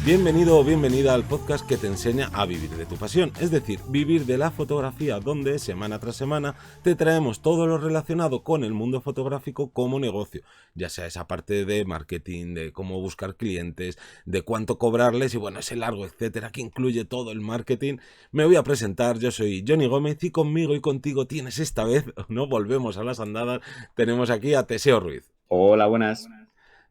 Bienvenido o bienvenida al podcast que te enseña a vivir de tu pasión, es decir, vivir de la fotografía, donde semana tras semana te traemos todo lo relacionado con el mundo fotográfico como negocio, ya sea esa parte de marketing, de cómo buscar clientes, de cuánto cobrarles y bueno, ese largo etcétera que incluye todo el marketing. Me voy a presentar, yo soy Johnny Gómez y conmigo y contigo tienes esta vez, no volvemos a las andadas, tenemos aquí a Teseo Ruiz. Hola, buenas.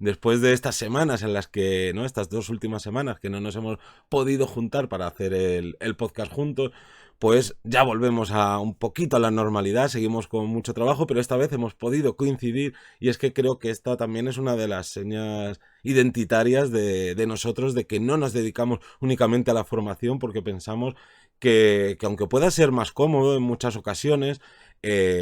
Después de estas semanas en las que, ¿no? Estas 2 últimas semanas que no nos hemos podido juntar para hacer el podcast juntos, pues ya volvemos a un poquito a la normalidad, seguimos con mucho trabajo, pero esta vez hemos podido coincidir y es que creo que esta también es una de las señas identitarias de nosotros, de que no nos dedicamos únicamente a la formación porque pensamos que aunque pueda ser más cómodo en muchas ocasiones,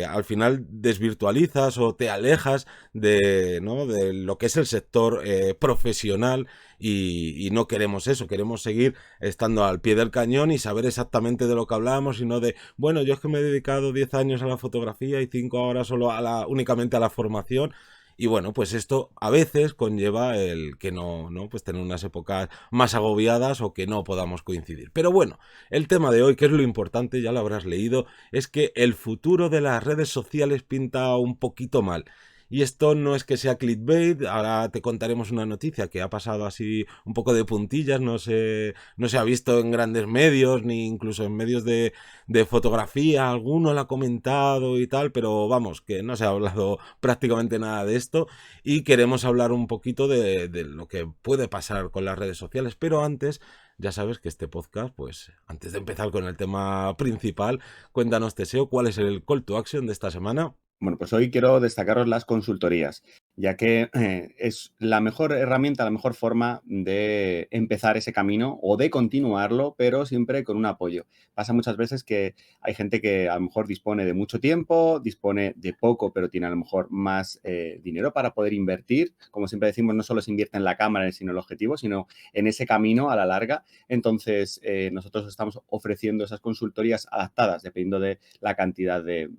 al final desvirtualizas o te alejas de, ¿no? de lo que es el sector profesional y no queremos eso, queremos seguir estando al pie del cañón y saber exactamente de lo que hablamos y no de, bueno, yo es que me he dedicado 10 años a la fotografía y 5 ahora solo únicamente a la formación. Y bueno, pues esto a veces conlleva el que no, pues tener unas épocas más agobiadas o que no podamos coincidir. Pero bueno, el tema de hoy, que es lo importante, ya lo habrás leído, es que el futuro de las redes sociales pinta un poquito mal. Y esto no es que sea clickbait, ahora te contaremos una noticia que ha pasado así un poco de puntillas, no se ha visto en grandes medios, ni incluso en medios de fotografía, alguno la ha comentado y tal, pero vamos, que no se ha hablado prácticamente nada de esto y queremos hablar un poquito de lo que puede pasar con las redes sociales, pero antes... Ya sabes que este podcast, pues antes de empezar con el tema principal, cuéntanos, Teseo, cuál es el call to action de esta semana. Bueno, pues hoy quiero destacaros las consultorías, ya que es la mejor herramienta, la mejor forma de empezar ese camino o de continuarlo, pero siempre con un apoyo. Pasa muchas veces que hay gente que a lo mejor dispone de mucho tiempo, dispone de poco, pero tiene a lo mejor más dinero para poder invertir. Como siempre decimos, no solo se invierte en la cámara, sino en el objetivo, sino en ese camino a la larga. Entonces, nosotros estamos ofreciendo esas consultorías adaptadas, dependiendo de la cantidad de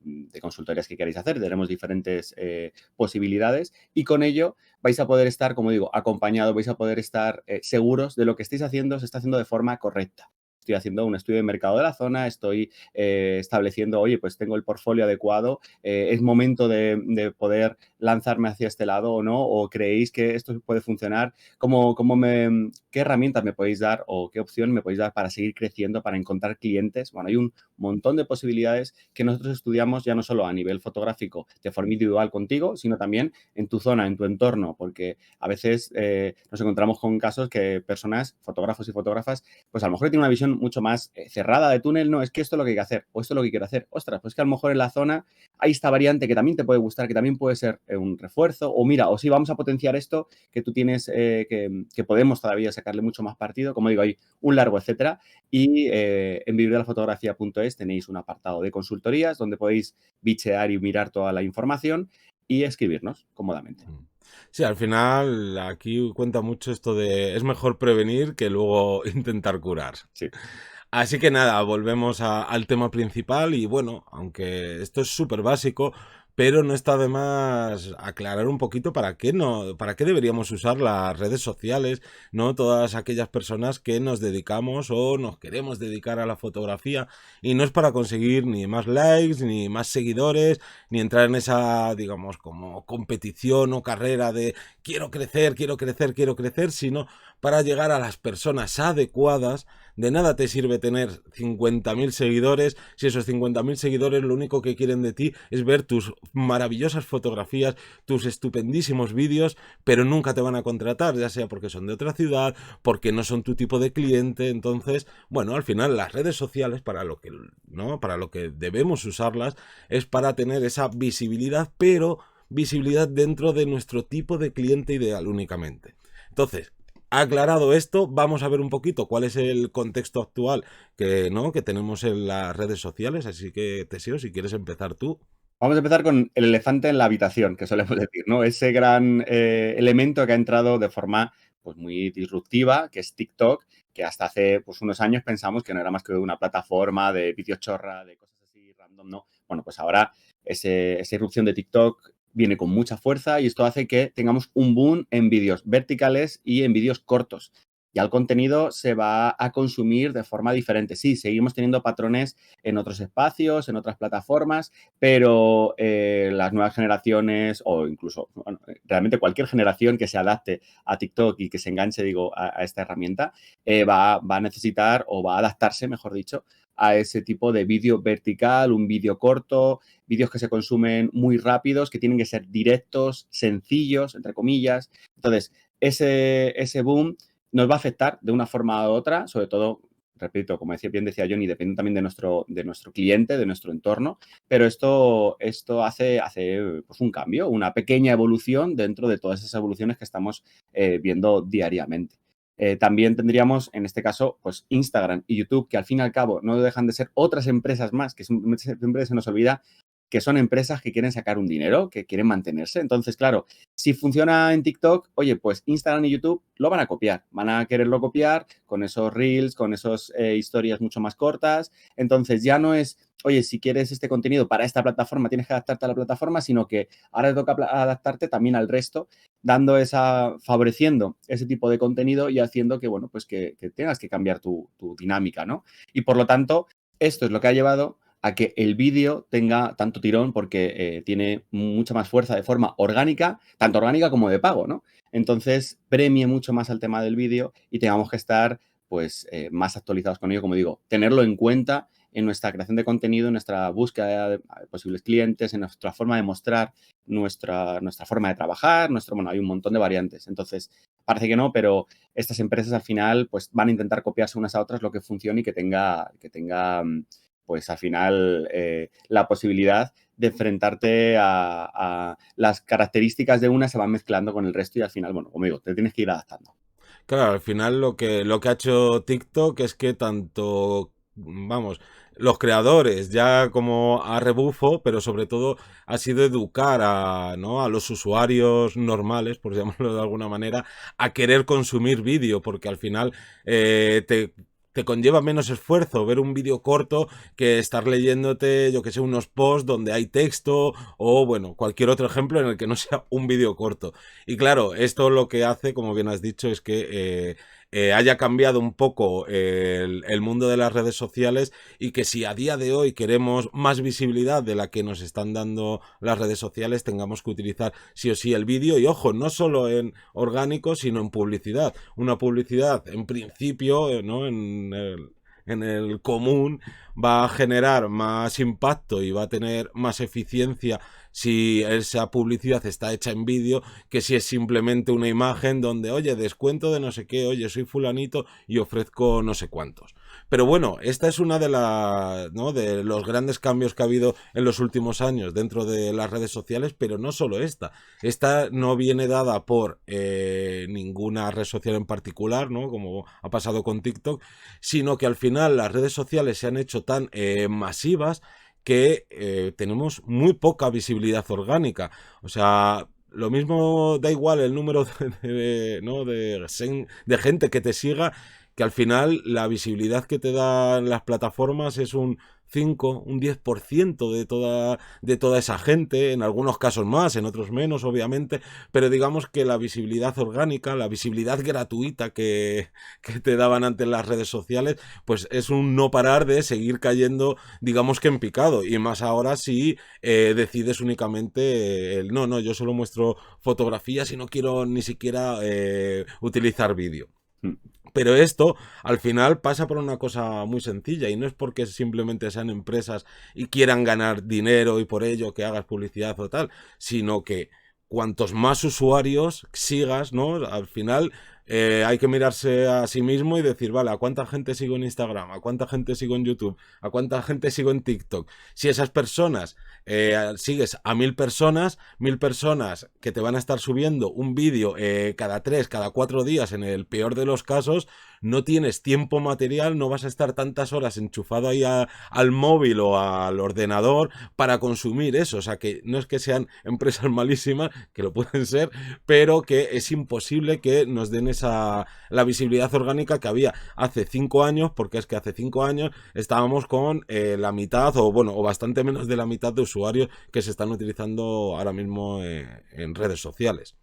consultorías que queráis hacer. Tenemos diferentes posibilidades y con ello vais a poder estar, como digo, acompañados, vais a poder estar seguros de lo que estáis haciendo se está haciendo de forma correcta. Estoy haciendo un estudio de mercado de la zona, estoy estableciendo, oye, pues tengo el portfolio adecuado, es momento de poder lanzarme hacia este lado o no, o creéis que esto puede funcionar, ¿qué herramientas me podéis dar o qué opción me podéis dar para seguir creciendo, para encontrar clientes? Bueno, hay un montón de posibilidades que nosotros estudiamos ya no solo a nivel fotográfico de forma individual contigo, sino también en tu zona, en tu entorno, porque a veces nos encontramos con casos que personas, fotógrafos y fotógrafas, pues a lo mejor tienen una visión mucho más cerrada de túnel, no, es que esto es lo que hay que hacer, o esto es lo que quiero hacer. Ostras, pues que a lo mejor en la zona hay esta variante que también te puede gustar, que también puede ser un refuerzo, o mira, o sí, vamos a potenciar esto que tú tienes, que podemos todavía sacarle mucho más partido, como digo, hay un largo etcétera, y en vivirdelafotografía.es tenéis un apartado de consultorías donde podéis bichear y mirar toda la información y escribirnos cómodamente. Sí, al final aquí cuenta mucho esto de es mejor prevenir que luego intentar curar. Sí. Así que nada, volvemos al tema principal y bueno, aunque esto es súper básico, pero no está de más aclarar un poquito para qué no, para qué deberíamos usar las redes sociales, ¿no? Todas aquellas personas que nos dedicamos o nos queremos dedicar a la fotografía y no es para conseguir ni más likes, ni más seguidores, ni entrar en esa, digamos, como competición o carrera de quiero crecer, quiero crecer, quiero crecer, sino para llegar a las personas adecuadas. De nada te sirve tener 50.000 seguidores si esos 50.000 seguidores lo único que quieren de ti es ver tus maravillosas fotografías, tus estupendísimos vídeos, pero nunca te van a contratar, ya sea porque son de otra ciudad, porque no son tu tipo de cliente. Entonces, bueno, al final las redes sociales para lo que, ¿no? Para lo que debemos usarlas es para tener esa visibilidad, pero visibilidad dentro de nuestro tipo de cliente ideal únicamente. Entonces, aclarado esto, vamos a ver un poquito cuál es el contexto actual que tenemos en las redes sociales. Así que, Teseo, si quieres empezar tú. Vamos a empezar con el elefante en la habitación, que solemos decir, ¿no? Ese gran elemento que ha entrado de forma pues, muy disruptiva, que es TikTok, que hasta hace pues, unos años pensamos que no era más que una plataforma de vídeos chorra, de cosas así random, ¿no? Bueno, pues ahora esa irrupción de TikTok viene con mucha fuerza y esto hace que tengamos un boom en vídeos verticales y en vídeos cortos. ya el contenido se va a consumir de forma diferente. Sí, seguimos teniendo patrones en otros espacios, en otras plataformas, pero las nuevas generaciones o incluso, bueno, realmente cualquier generación que se adapte a TikTok y que se enganche, digo, a esta herramienta, va a necesitar o va a adaptarse, mejor dicho, a ese tipo de vídeo vertical, un vídeo corto, vídeos que se consumen muy rápidos, que tienen que ser directos, sencillos, entre comillas. Entonces, ese boom nos va a afectar de una forma u otra, sobre todo, repito, como bien decía Johnny, depende también de nuestro cliente, de nuestro entorno, pero esto hace pues un cambio, una pequeña evolución dentro de todas esas evoluciones que estamos viendo diariamente. También tendríamos, en este caso, pues Instagram y YouTube, que al fin y al cabo no dejan de ser otras empresas más, que siempre se nos olvida que son empresas que quieren sacar un dinero, que quieren mantenerse. Entonces, claro, si funciona en TikTok, oye, pues Instagram y YouTube lo van a copiar, van a quererlo copiar con esos reels, con esas historias mucho más cortas. Entonces, ya no es, oye, si quieres este contenido para esta plataforma, tienes que adaptarte a la plataforma, sino que ahora te toca adaptarte también al resto, favoreciendo ese tipo de contenido y haciendo que, bueno, pues que tengas que cambiar tu dinámica, ¿no? Y por lo tanto, esto es lo que ha llevado a que el vídeo tenga tanto tirón porque tiene mucha más fuerza de forma orgánica, tanto orgánica como de pago, ¿no? Entonces, premie mucho más al tema del vídeo y tengamos que estar, pues, más actualizados con ello, como digo, tenerlo en cuenta en nuestra creación de contenido, en nuestra búsqueda de posibles clientes, en nuestra forma de mostrar nuestra forma de trabajar, bueno, hay un montón de variantes. Entonces, parece que no, pero estas empresas al final, pues, van a intentar copiarse unas a otras lo que funcione y que tenga pues al final la posibilidad de enfrentarte a las características de una se van mezclando con el resto y al final, bueno, como digo, te tienes que ir adaptando. Claro, al final lo que ha hecho TikTok es que tanto, vamos, los creadores ya como a rebufo, pero sobre todo ha sido educar ¿no? a los usuarios normales, por llamarlo de alguna manera, a querer consumir vídeo, porque al final te conlleva menos esfuerzo ver un vídeo corto que estar leyéndote, yo que sé, unos posts donde hay texto o, bueno, cualquier otro ejemplo en el que no sea un vídeo corto. Y claro, esto lo que hace, como bien has dicho, es que haya cambiado un poco el mundo de las redes sociales y que si a día de hoy queremos más visibilidad de la que nos están dando las redes sociales, tengamos que utilizar sí o sí el vídeo y ojo, no solo en orgánico, sino en publicidad. Una publicidad en principio, ¿no? En el común va a generar más impacto y va a tener más eficiencia si esa publicidad está hecha en vídeo que si es simplemente una imagen donde, oye, descuento de no sé qué, oye, soy fulanito y ofrezco no sé cuántos. Pero bueno, esta es una ¿no? de los grandes cambios que ha habido en los últimos años dentro de las redes sociales, pero no solo esta. Esta no viene dada por ninguna red social en particular, ¿no? Como ha pasado con TikTok, sino que al final las redes sociales se han hecho tan masivas que tenemos muy poca visibilidad orgánica. O sea, lo mismo da igual el número ¿no? de gente que te siga, que al final la visibilidad que te dan las plataformas es un 5, un 10% de toda esa gente, en algunos casos más, en otros menos, obviamente, pero digamos que la visibilidad orgánica, la visibilidad gratuita que te daban antes las redes sociales, pues es un no parar de seguir cayendo, digamos que en picado, y más ahora si decides únicamente no, yo solo muestro fotografías y no quiero ni siquiera utilizar vídeo. Pero esto al final pasa por una cosa muy sencilla y no es porque simplemente sean empresas y quieran ganar dinero y por ello que hagas publicidad o tal, sino que cuantos más usuarios sigas, ¿no? Al final hay que mirarse a sí mismo y decir, vale, ¿a cuánta gente sigo en Instagram? ¿A cuánta gente sigo en YouTube? ¿A cuánta gente sigo en TikTok? Si esas personas sigues a 1000 personas que te van a estar subiendo un vídeo cada 3, cada 4 días en el peor de los casos, no tienes tiempo material, no vas a estar tantas horas enchufado ahí al móvil o al ordenador para consumir eso. O sea, que no es que sean empresas malísimas, que lo pueden ser, pero que es imposible que nos den la visibilidad orgánica que había hace 5 años, porque es que hace 5 años estábamos con la mitad o bastante menos de la mitad de usuarios que se están utilizando ahora mismo en redes sociales.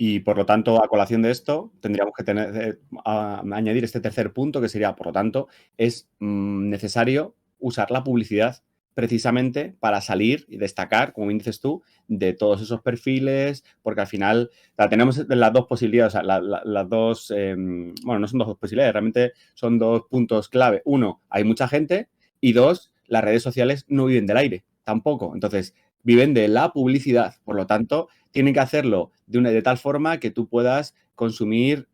Y por lo tanto, a colación de esto, tendríamos que añadir este tercer punto, que sería, por lo tanto, es necesario usar la publicidad precisamente para salir y destacar, como bien dices tú, de todos esos perfiles, porque al final tenemos las dos posibilidades, o sea, las dos, bueno, no son dos posibilidades, realmente son dos puntos clave. Uno, hay mucha gente, y dos, las redes sociales no viven del aire, tampoco. Entonces, viven de la publicidad, por lo tanto, tienen que hacerlo de tal forma que tú puedas consumir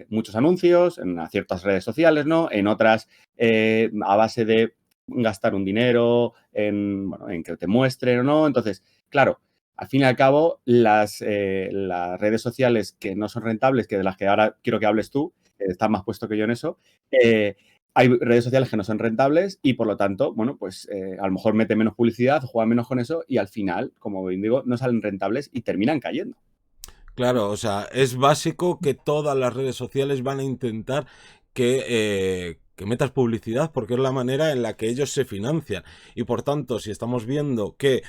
muchos anuncios en ciertas redes sociales, ¿no? En otras, a base de gastar un dinero en que te muestren o no. Entonces, claro, al fin y al cabo, las redes sociales que no son rentables, que de las que ahora quiero que hables tú, estás más puesto que yo en eso, hay redes sociales que no son rentables y, por lo tanto, bueno, pues a lo mejor mete menos publicidad, juega menos con eso y al final, como bien digo, no salen rentables y terminan cayendo. Claro, o sea, es básico que todas las redes sociales van a intentar que metas publicidad porque es la manera en la que ellos se financian. Y por tanto, si estamos viendo que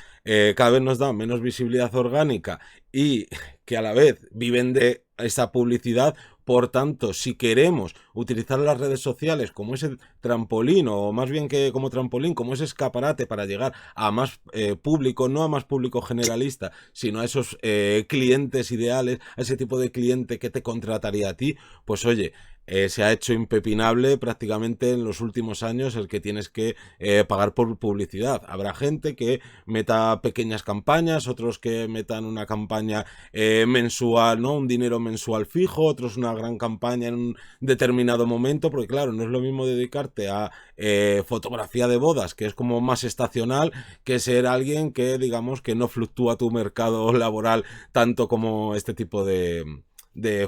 cada vez nos da menos visibilidad orgánica y que a la vez viven de esa publicidad, por tanto, si queremos utilizar las redes sociales como ese trampolín, o más bien que como trampolín, como ese escaparate para llegar a más público, no a más público generalista, sino a esos clientes ideales, a ese tipo de cliente que te contrataría a ti, pues oye, se ha hecho impepinable prácticamente en los últimos años el que tienes que pagar por publicidad. Habrá gente que meta pequeñas campañas, otros que metan una campaña mensual, ¿no? Un dinero mensual fijo, otros una gran campaña en un determinado momento, porque claro, no es lo mismo dedicarte a fotografía de bodas, que es como más estacional, que ser alguien que digamos que no fluctúa tu mercado laboral tanto como este tipo de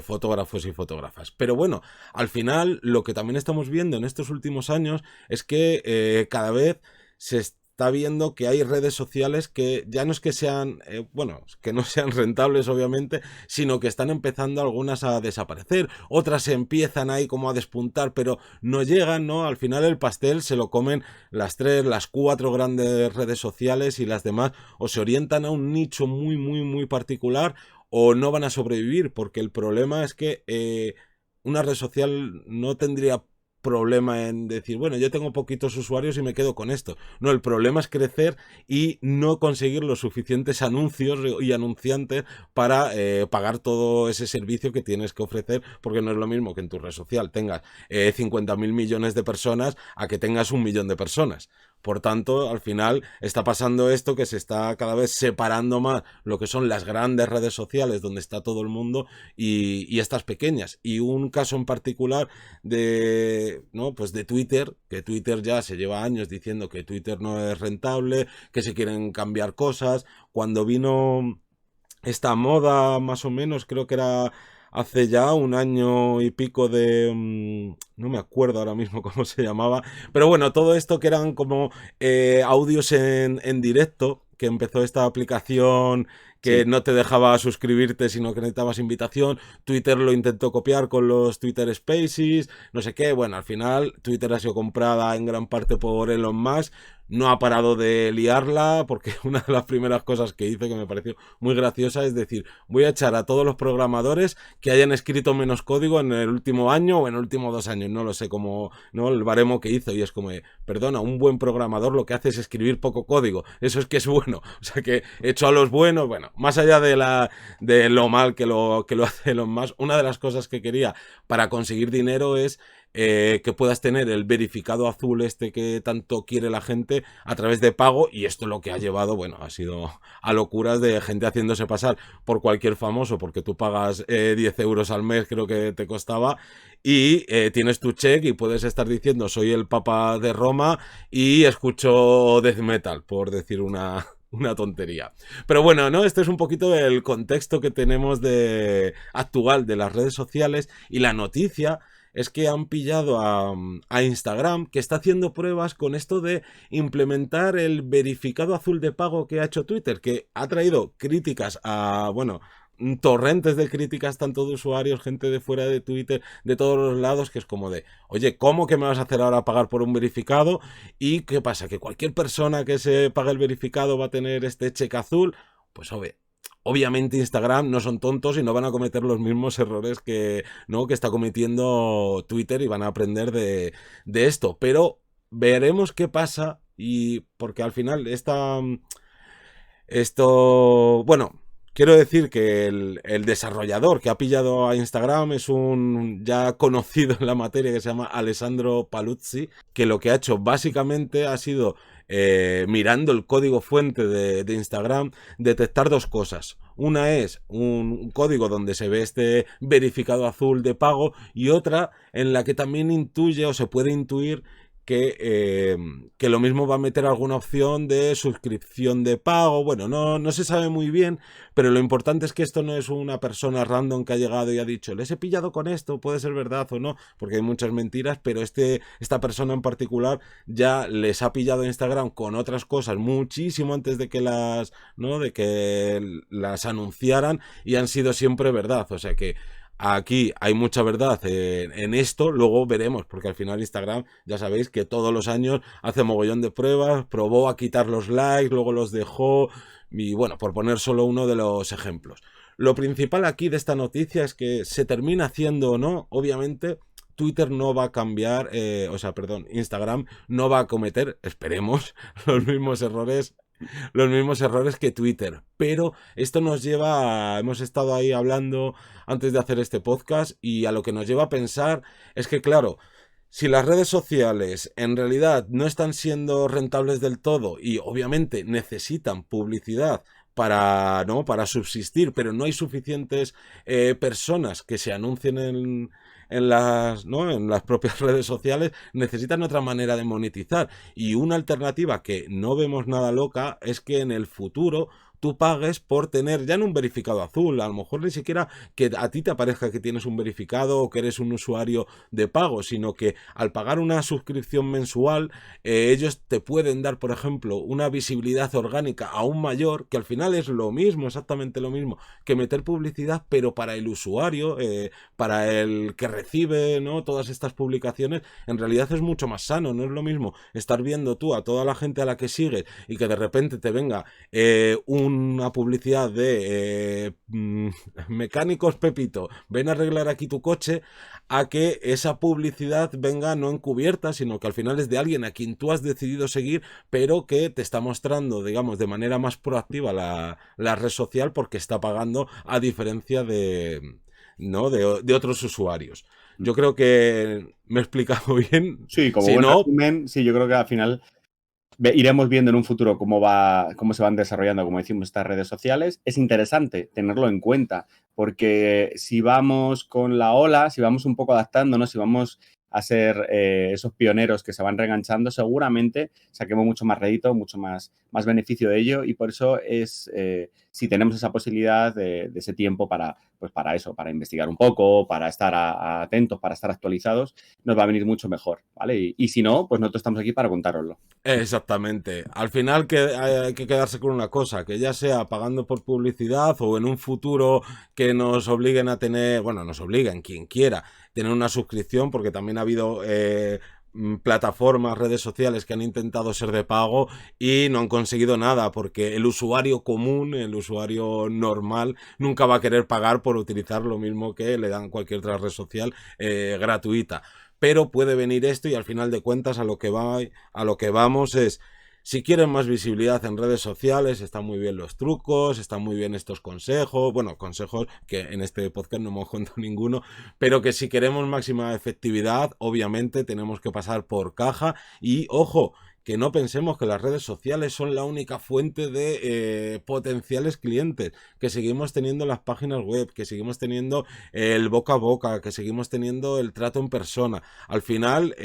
fotógrafos y fotógrafas. Pero bueno, al final lo que también estamos viendo en estos últimos años es que cada vez se está viendo que hay redes sociales que ya no es que sean, bueno, que no sean rentables obviamente, sino que están empezando algunas a desaparecer, otras se empiezan ahí como a despuntar, pero no llegan, ¿no? Al final el pastel se lo comen las 3, las 4 grandes redes sociales y las demás o se orientan a un nicho muy, muy, muy particular o no van a sobrevivir, porque el problema es que una red social no tendría problema en decir, bueno, yo tengo poquitos usuarios y me quedo con esto. No, el problema es crecer y no conseguir los suficientes anuncios y anunciantes para pagar todo ese servicio que tienes que ofrecer, porque no es lo mismo que en tu red social tengas 50.000 millones de personas a que tengas 1 millón de personas. Por tanto, al final está pasando esto que se está cada vez separando más lo que son las grandes redes sociales donde está todo el mundo y estas pequeñas. Y un caso en particular de, ¿no? Pues de Twitter, que Twitter ya se lleva años diciendo que Twitter no es rentable, que se quieren cambiar cosas. Cuando vino esta moda, más o menos, creo que era hace ya 1 año y pico no me acuerdo ahora mismo cómo se llamaba, pero bueno, todo esto que eran como audios en directo, que empezó esta aplicación que Sí. no te dejaba suscribirte, sino que necesitabas invitación. Twitter lo intentó copiar con los Twitter Spaces, no sé qué. Bueno, al final Twitter ha sido comprada en gran parte por Elon Musk. No ha parado de liarla, porque una de las primeras cosas que hice que me pareció muy graciosa es decir, voy a echar a todos los programadores que hayan escrito menos código en el último año o en el último 2 años, no lo sé cómo, ¿no? El baremo que hizo, y es como, perdona, un buen programador lo que hace es escribir poco código, eso es que es bueno, o sea que echo a los buenos, bueno, más allá de lo mal que lo hace Elon Musk, una de las cosas que quería para conseguir dinero es que puedas tener el verificado azul este que tanto quiere la gente a través de pago, y esto lo que ha llevado, bueno, ha sido a locuras de gente haciéndose pasar por cualquier famoso, porque tú pagas 10 euros al mes, creo que te costaba, y tienes tu check y puedes estar diciendo soy el Papa de Roma y escucho death metal, por decir una tontería. Pero bueno, ¿no? Este es un poquito el contexto que tenemos actual de las redes sociales, y la noticia es que han pillado a Instagram, que está haciendo pruebas con esto de implementar el verificado azul de pago que ha hecho Twitter, que ha traído críticas bueno, torrentes de críticas tanto de usuarios, gente de fuera de Twitter, de todos los lados, que es como de, oye, ¿cómo que me vas a hacer ahora pagar por un verificado? ¿Y qué pasa? ¿Que cualquier persona que se pague el verificado va a tener este cheque azul? Pues obviamente Instagram no son tontos y no van a cometer los mismos errores que, ¿no?, que está cometiendo Twitter, y van a aprender de esto. Pero veremos qué pasa, y porque al final bueno, quiero decir que el desarrollador que ha pillado a Instagram es un ya conocido en la materia que se llama Alessandro Paluzzi, que lo que ha hecho básicamente ha sido, mirando el código fuente de Instagram, detectar dos cosas. Una es un código donde se ve este verificado azul de pago, y otra en la que también intuye, o se puede intuir, que lo mismo va a meter alguna opción de suscripción de pago. Bueno, no se sabe muy bien, pero lo importante es que esto no es una persona random que ha llegado y ha dicho, les he pillado con esto, puede ser verdad o no, porque hay muchas mentiras, pero esta persona en particular ya les ha pillado Instagram con otras cosas muchísimo antes de que ¿no?, de que las anunciaran, y han sido siempre verdad. O sea que aquí hay mucha verdad en esto. Luego veremos, porque al final Instagram, ya sabéis que todos los años hace mogollón de pruebas, probó a quitar los likes, luego los dejó, y bueno, por poner solo uno de los ejemplos. Lo principal aquí de esta noticia es que, se termina haciendo o no, obviamente Twitter no va a cambiar, Instagram no va a cometer, esperemos, los mismos errores que Twitter. Pero esto nos lleva hemos estado ahí hablando antes de hacer este podcast, y a lo que nos lleva a pensar es que, claro, si las redes sociales en realidad no están siendo rentables del todo, y obviamente necesitan publicidad para, ¿no?, para subsistir, pero no hay suficientes personas que se anuncien ¿no?, en las propias redes sociales, necesitan otra manera de monetizar. Y una alternativa que no vemos nada loca es que en el futuro tú pagues por tener ya no un verificado azul, a lo mejor ni siquiera que a ti te aparezca que tienes un verificado o que eres un usuario de pago, sino que al pagar una suscripción mensual, ellos te pueden dar, por ejemplo, una visibilidad orgánica aún mayor, que al final es lo mismo, exactamente lo mismo que meter publicidad, pero para el usuario, para el que recibe, ¿no?, todas estas publicaciones. En realidad es mucho más sano. No es lo mismo estar viendo tú a toda la gente a la que sigues y que de repente te venga una publicidad de mecánicos Pepito, ven a arreglar aquí tu coche, a que esa publicidad venga no encubierta, sino que al final es de alguien a quien tú has decidido seguir, pero que te está mostrando, digamos, de manera más proactiva la red social, porque está pagando, a diferencia ¿no?, de otros usuarios. Yo creo que me he explicado bien. Sí, como Si buen no, resumen, sí, yo creo que al final iremos viendo en un futuro cómo se van desarrollando, como decimos, estas redes sociales. Es interesante tenerlo en cuenta, porque si vamos con la ola, si vamos un poco adaptándonos, si vamos a ser esos pioneros que se van reenganchando, seguramente saquemos mucho más rédito, mucho más beneficio de ello, y por eso si tenemos esa posibilidad de ese tiempo pues para eso, para investigar un poco, para estar atentos, para estar actualizados, nos va a venir mucho mejor, ¿vale? Y si no, pues nosotros estamos aquí para contároslo. exactamente. Al final hay que quedarse con una cosa, que ya sea pagando por publicidad o en un futuro que nos obliguen a tener, bueno, nos obliguen, quien quiera, tener una suscripción, porque también ha habido plataformas, redes sociales que han intentado ser de pago y no han conseguido nada, porque el usuario común, el usuario normal, nunca va a querer pagar por utilizar lo mismo que le dan cualquier otra red social gratuita. Pero puede venir esto, y al final de cuentas a lo que vamos es, si quieren más visibilidad en redes sociales, están muy bien los trucos, están muy bien estos consejos, bueno, consejos que en este podcast no hemos contado ninguno, pero que si queremos máxima efectividad, obviamente tenemos que pasar por caja. Y ojo, que no pensemos que las redes sociales son la única fuente de potenciales clientes, que seguimos teniendo las páginas web, que seguimos teniendo el boca a boca, que seguimos teniendo el trato en persona. Al final,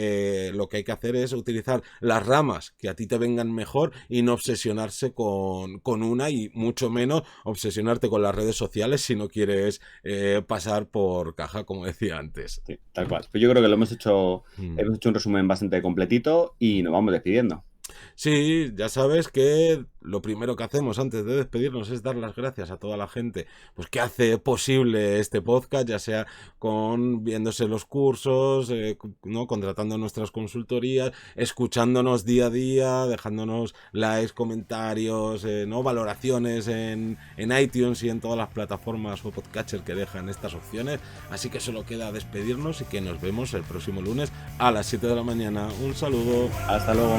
lo que hay que hacer es utilizar las ramas que a ti te vengan mejor, y no obsesionarse con una, y mucho menos obsesionarte con las redes sociales si no quieres pasar por caja, como decía antes. Sí, tal cual. Pues yo creo que hemos hecho un resumen bastante completito y nos vamos despidiendo. Sí, ya sabes que lo primero que hacemos antes de despedirnos es dar las gracias a toda la gente pues que hace posible este podcast, ya sea con viéndose los cursos, ¿no? Contratando nuestras consultorías, escuchándonos día a día, dejándonos likes, comentarios, ¿no? Valoraciones en iTunes y en todas las plataformas o podcatcher que dejan estas opciones. Así que solo queda despedirnos y que nos vemos el próximo lunes a las 7 de la mañana. Un saludo. Hasta luego.